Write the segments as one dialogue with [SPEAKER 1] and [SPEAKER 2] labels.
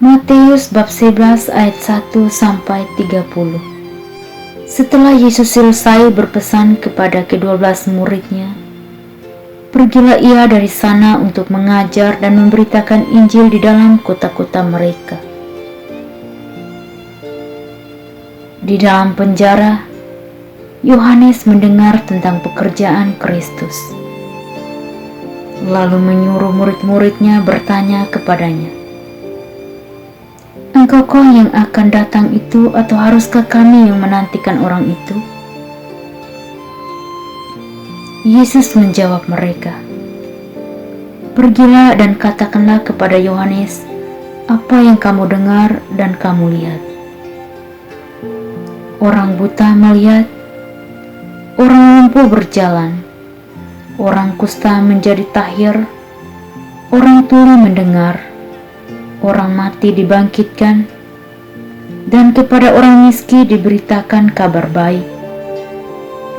[SPEAKER 1] Matius bab 11 ayat 1 sampai 30. Setelah Yesus selesai berpesan kepada ke-12 muridnya, pergilah ia dari sana untuk mengajar dan memberitakan Injil di dalam kota-kota mereka. Di dalam penjara, Yohanes mendengar tentang pekerjaan Kristus, lalu menyuruh murid-muridnya bertanya kepadanya, "Engkaukah yang akan datang itu, atau haruskah kami yang menantikan orang itu?" Yesus menjawab mereka, "Pergilah dan katakanlah kepada Yohanes apa yang kamu dengar dan kamu lihat. Orang buta melihat, orang lumpuh berjalan, orang kusta menjadi tahir, orang tuli mendengar, orang mati dibangkitkan, dan kepada orang miskin diberitakan kabar baik.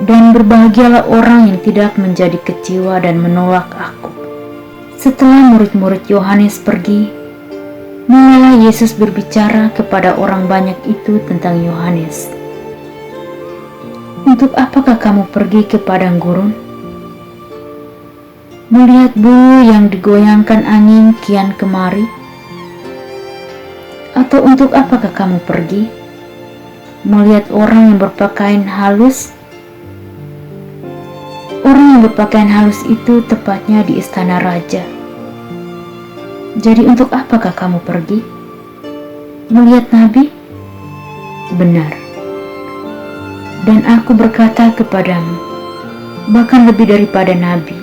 [SPEAKER 1] Dan berbahagialah orang yang tidak menjadi kecewa dan menolak Aku." Setelah murid-murid Yohanes pergi, mulailah Yesus berbicara kepada orang banyak itu tentang Yohanes. "Untuk apakah kamu pergi ke padang gurun? Melihat bulu yang digoyangkan angin kian kemari? Atau untuk apakah kamu pergi melihat orang yang berpakaian halus? Orang yang berpakaian halus itu tepatnya di istana raja. Jadi untuk apakah kamu pergi? Melihat nabi? Benar. Dan Aku berkata kepadamu, bahkan lebih daripada nabi.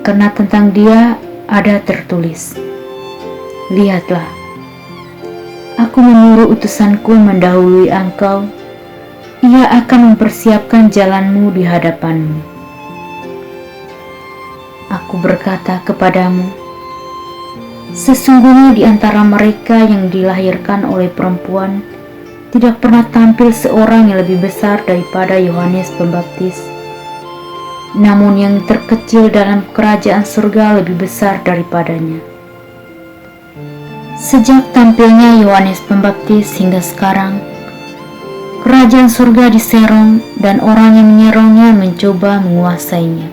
[SPEAKER 1] Karena tentang dia ada tertulis, 'Lihatlah, Aku menyuruh utusanku mendahului engkau, ia akan mempersiapkan jalanmu di hadapanmu.' Aku berkata kepadamu, sesungguhnya di antara mereka yang dilahirkan oleh perempuan tidak pernah tampil seorang yang lebih besar daripada Yohanes Pembaptis. Namun yang terkecil dalam kerajaan surga lebih besar daripadanya. Sejak tampilnya Yohanes Pembaptis hingga sekarang, kerajaan surga diserong dan orang yang menyerongnya mencoba menguasainya.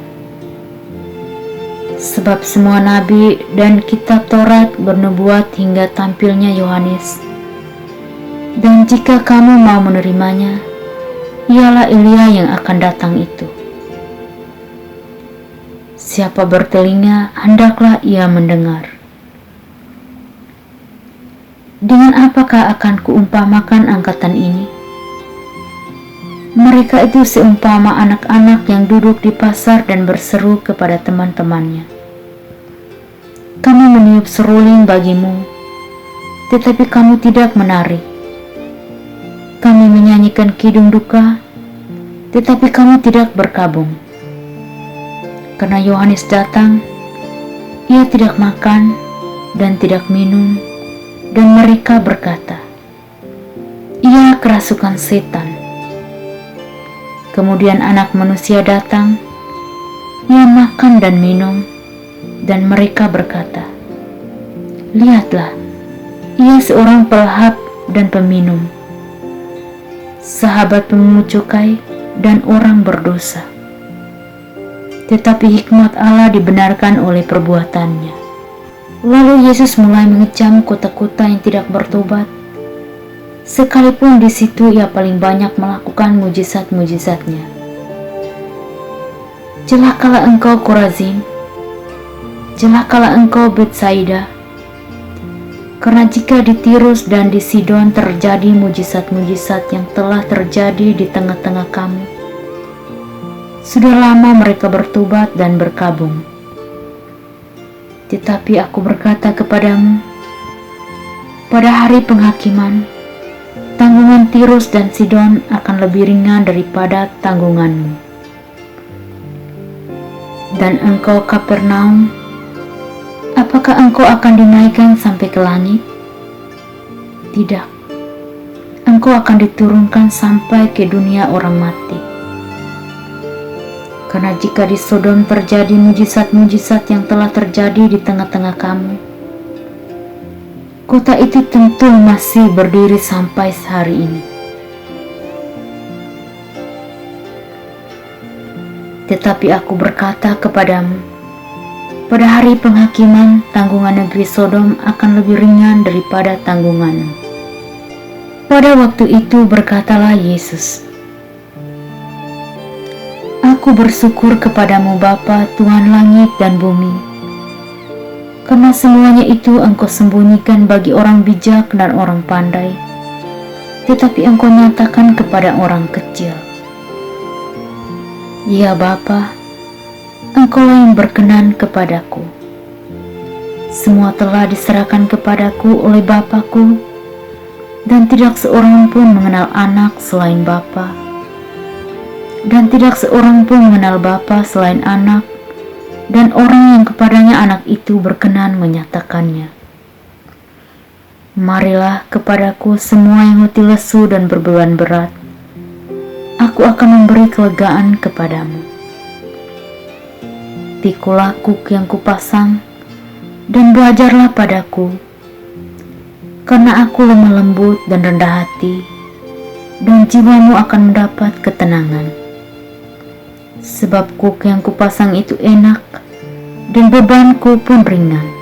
[SPEAKER 1] Sebab semua nabi dan kitab Taurat bernubuat hingga tampilnya Yohanes. Dan jika kamu mau menerimanya, ialah Elia yang akan datang itu. Siapa bertelinga, hendaklah ia mendengar." Dengan apakah akan kuumpamakan angkatan ini? Mereka itu seumpama anak-anak yang duduk di pasar dan berseru kepada teman-temannya, "Kami meniup seruling bagimu, tetapi kamu tidak menari. Kami menyanyikan kidung duka, tetapi kamu tidak berkabung." Karena Yohanes datang, ia tidak makan dan tidak minum, dan mereka berkata, "Ia kerasukan setan." Kemudian Anak Manusia datang, ia makan dan minum, dan mereka berkata, "Lihatlah, ia seorang pelahap dan peminum, sahabat pemungut cukai dan orang berdosa." Tetapi hikmat Allah dibenarkan oleh perbuatannya. Lalu Yesus mulai mengecam kota-kota yang tidak bertobat, sekalipun di situ ia paling banyak melakukan mujizat-mujizatnya. "Celakalah engkau Korazim, celakalah engkau Betsaida, karena jika di Tirus dan di Sidon terjadi mujizat-mujizat yang telah terjadi di tengah-tengah kamu, sudah lama mereka bertobat dan berkabung. Tetapi Aku berkata kepadamu, pada hari penghakiman, tanggungan Tirus dan Sidon akan lebih ringan daripada tanggunganmu. Dan engkau Kapernaum, apakah engkau akan dinaikkan sampai ke langit? Tidak, engkau akan diturunkan sampai ke dunia orang mati. Karena jika di Sodom terjadi mujizat-mujizat yang telah terjadi di tengah-tengah kamu, kota itu tentu masih berdiri sampai hari ini. Tetapi aku berkata kepadamu, pada hari penghakiman, tanggungan negeri Sodom akan lebih ringan daripada tanggunganmu. Pada waktu itu berkatalah Yesus, Aku bersyukur kepadamu Bapa, Tuhan langit dan bumi, karena semuanya itu Engkau sembunyikan bagi orang bijak dan orang pandai, tetapi Engkau nyatakan kepada orang kecil. Ya Bapa, Engkaulah yang berkenan kepadaku. Semua telah diserahkan kepadaku oleh Bapa-Ku, dan tidak seorang pun mengenal anak selain Bapa, dan tidak seorang pun mengenal Bapa selain anak, dan orang yang kepadanya anak itu berkenan menyatakannya. Marilah kepadaku semua yang letih lesu dan berbeban berat, aku akan memberi kelegaan kepadamu. Pikulah kuk yang kupasang, dan belajarlah padaku, karena aku lemah lembut dan rendah hati, dan jiwamu akan mendapat ketenangan. Sebab kuk yang kupasang itu enak, dan bebanku pun ringan.